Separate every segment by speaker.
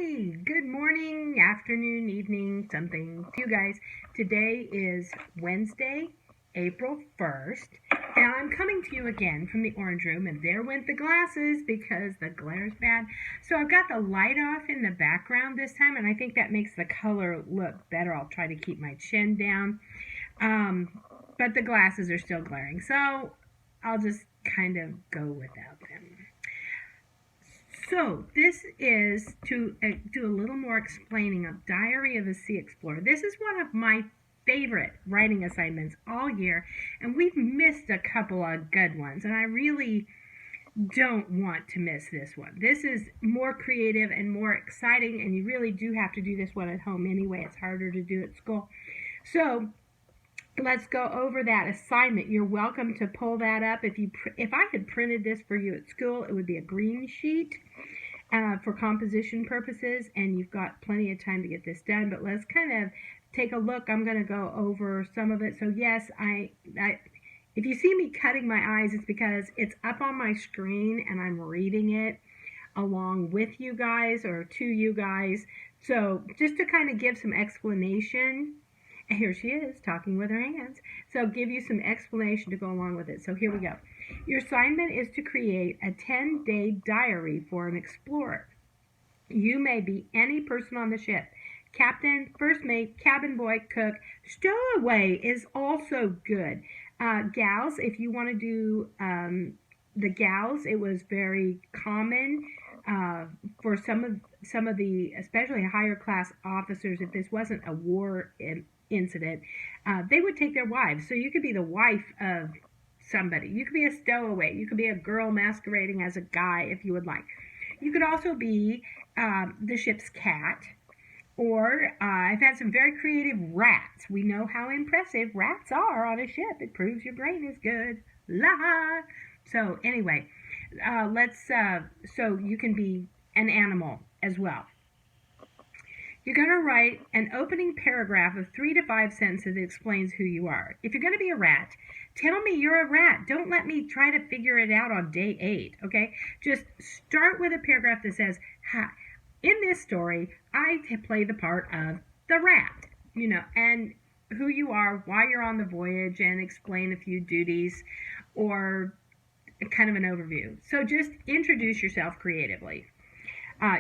Speaker 1: Hi, good morning, afternoon, evening, something to you guys. Today is Wednesday, April 1st, and I'm coming to you again from the orange room, and there went the glasses because the glare's bad. So I've got the light off in the background this time, and I think that makes the color look better. I'll try to keep my chin down, but the glasses are still glaring, so I'll just kind of go without them. So this is to do a little more explaining of Diary of a Sea Explorer. This is one of my favorite writing assignments all year, and we've missed a couple of good ones, and I really don't want to miss this one. This is more creative and more exciting, and you really do have to do this one at home anyway. It's harder to do at school. So let's go over that assignment. You're welcome to pull that up. If I had printed this for you at school, it would be a green sheet for composition purposes, and you've got plenty of time to get this done. But let's kind of take a look. I'm going to go over some of it. So yes, if you see me cutting my eyes, it's because it's up on my screen and I'm reading it along with you guys or to you guys. So just to kind of give some explanation. Here she is talking with her hands. So give you some explanation to go along with it. So here we go. Your assignment is to create a 10-day diary for an explorer. You may be any person on the ship. Captain, first mate, cabin boy, cook. Stowaway is also good. Gals, if you want to do the gals, it was very common for some of the, especially higher class officers, if this wasn't a war incident, they would take their wives. So you could be the wife of somebody. You could be a stowaway. You could be a girl masquerading as a guy if you would like. You could also be the ship's cat. Or I've had some very creative rats. We know how impressive rats are on a ship. It proves your brain is good. La! So anyway, so you can be an animal as well. You're going to write an opening paragraph of 3 to 5 sentences that explains who you are. If you're going to be a rat, tell me you're a rat. Don't let me try to figure it out on day 8, okay? Just start with a paragraph that says, in this story, I play the part of the rat, and who you are, why you're on the voyage, and explain a few duties or kind of an overview. So just introduce yourself creatively.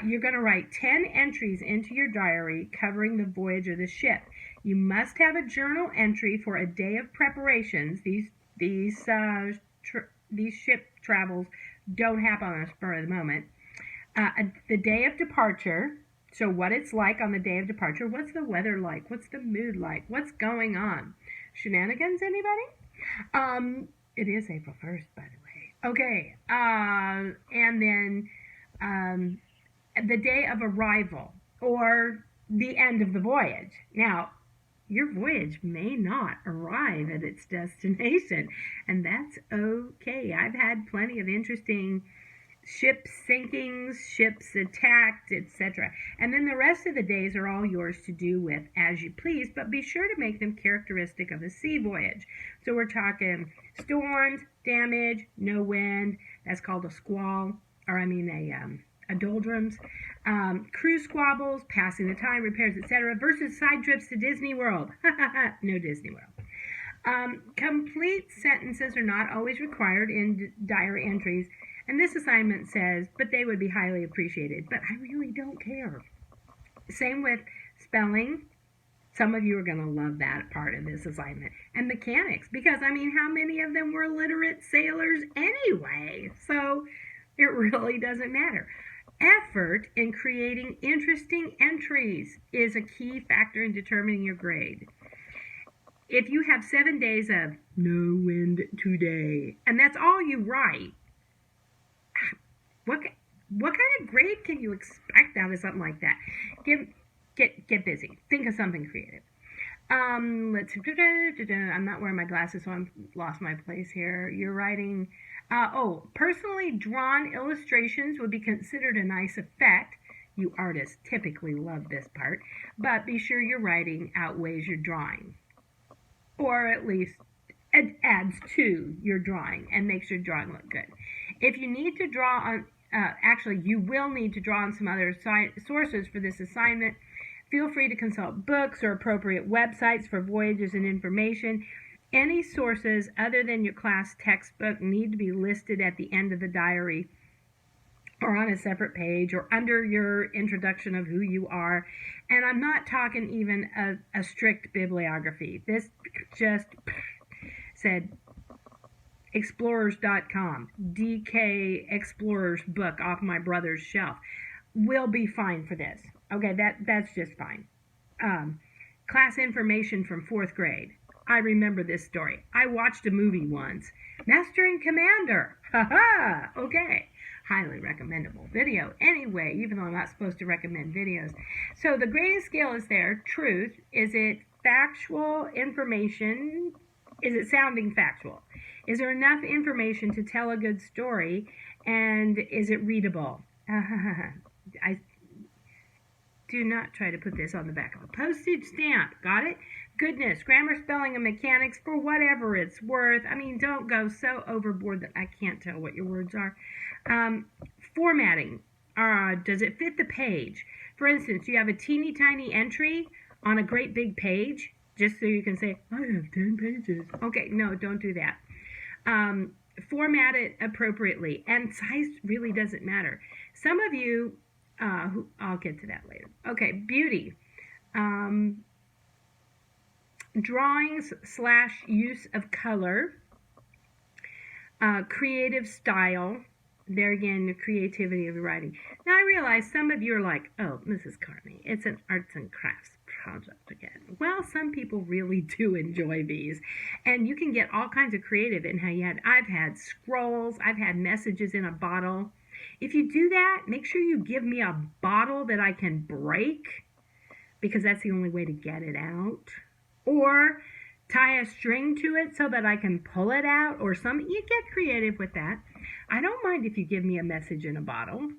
Speaker 1: You're going to write 10 entries into your diary covering the voyage of the ship. You must have a journal entry for a day of preparations. These ship travels don't happen on a spur of the moment. The day of departure, so what it's like on the day of departure. What's the weather like? What's the mood like? What's going on? Shenanigans, anybody? It is April 1st, by the way. Okay, and then the day of arrival or the end of the voyage. Now, your voyage may not arrive at its destination, and that's okay. I've had plenty of interesting ship sinkings, ships attacked, etc. And then the rest of the days are all yours to do with as you please, but be sure to make them characteristic of a sea voyage. So we're talking storms, damage, no wind, that's called a squall, or a doldrums, crew squabbles, passing the time, repairs, etc. versus side trips to Disney World. No Disney World. Complete sentences are not always required in diary entries, and this assignment says, but they would be highly appreciated. But I really don't care. Same with spelling. Some of you are going to love that part of this assignment. And mechanics, because, how many of them were literate sailors anyway? So it really doesn't matter. Effort in creating interesting entries is a key factor in determining your grade. If you have 7 days of no wind today, and that's all you write, what kind of grade can you expect out of something like that? Get busy. Think of something creative. I'm not wearing my glasses, so I'm lost my place here. You're writing. Personally drawn illustrations would be considered a nice effect. You artists typically love this part, but be sure your writing outweighs your drawing, or at least it adds to your drawing and makes your drawing look good. If you need to draw on actually, you will need to draw on some other sources for this assignment. Feel free to consult books or appropriate websites for voyages and information. Any sources other than your class textbook need to be listed at the end of the diary or on a separate page or under your introduction of who you are. And I'm not talking even a strict bibliography. This just said explorers.com, DK Explorers book off my brother's shelf. Will be fine for this. Okay, that's just fine. Class information from 4th grade. I remember this story. I watched a movie once. Master and Commander. Ha-ha! Okay. Highly recommendable video. Anyway, even though I'm not supposed to recommend videos. So the grading scale is there. Truth. Is it factual information? Is it sounding factual? Is there enough information to tell a good story? And is it readable? I do not try to put this on the back of a postage stamp. Got it? Goodness, grammar, spelling, and mechanics for whatever it's worth. I mean, don't go so overboard that I can't tell what your words are. Formatting. Does it fit the page? For instance, you have a teeny tiny entry on a great big page, just so you can say, I have 10 pages. Okay, no, don't do that. Format it appropriately, and size really doesn't matter. Some of you, I'll get to that later. Okay, beauty. Drawings / use of color. Creative style. There again, the creativity of the writing. Now I realize some of you are like, oh, Mrs. Courtney, it's an arts and crafts project again. Well, some people really do enjoy these, and you can get all kinds of creative in how you had. I've had scrolls, I've had messages in a bottle. If you do that, make sure you give me a bottle that I can break, because that's the only way to get it out, or tie a string to it so that I can pull it out, or something. You get creative with that. I don't mind if you give me a message in a bottle.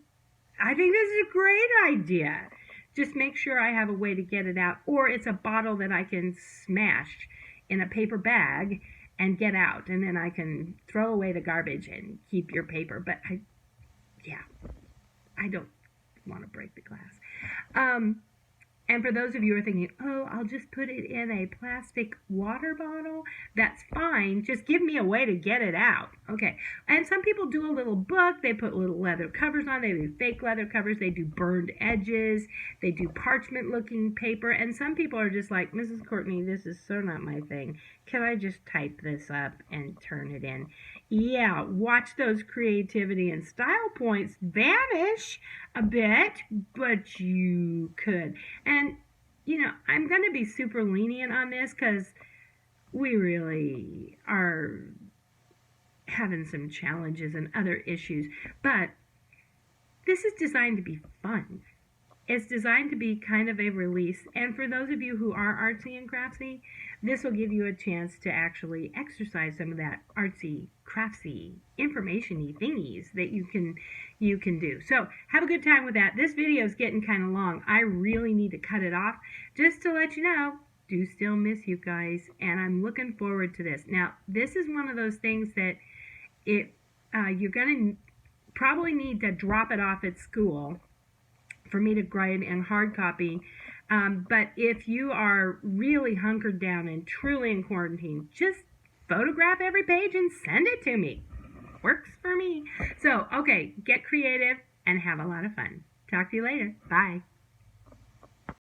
Speaker 1: I think this is a great idea. Just make sure I have a way to get it out, or it's a bottle that I can smash in a paper bag and get out, and then I can throw away the garbage and keep your paper. But I don't want to break the glass. And for those of you who are thinking, oh, I'll just put it in a plastic water bottle, that's fine. Just give me a way to get it out. Okay. And some people do a little book. They put little leather covers on. They do fake leather covers. They do burned edges. They do parchment-looking paper. And some people are just like, Mrs. Courtney, this is so not my thing. Can I just type this up and turn it in? Yeah, watch those creativity and style points vanish a bit, but you could. And, you know, I'm going to be super lenient on this because we really are having some challenges and other issues. But this is designed to be fun. It's designed to be kind of a release. And for those of you who are artsy and craftsy, this will give you a chance to actually exercise some of that artsy, craftsy, information-y thingies that you can do. So have a good time with that. This video is getting kind of long. I really need to cut it off. Just to let you know, do still miss you guys, and I'm looking forward to this. Now, this is one of those things that you're going to probably need to drop it off at school for me to grade and hard copy. But if you are really hunkered down and truly in quarantine, just photograph every page and send it to me. Works for me. So, okay, get creative and have a lot of fun. Talk to you later. Bye.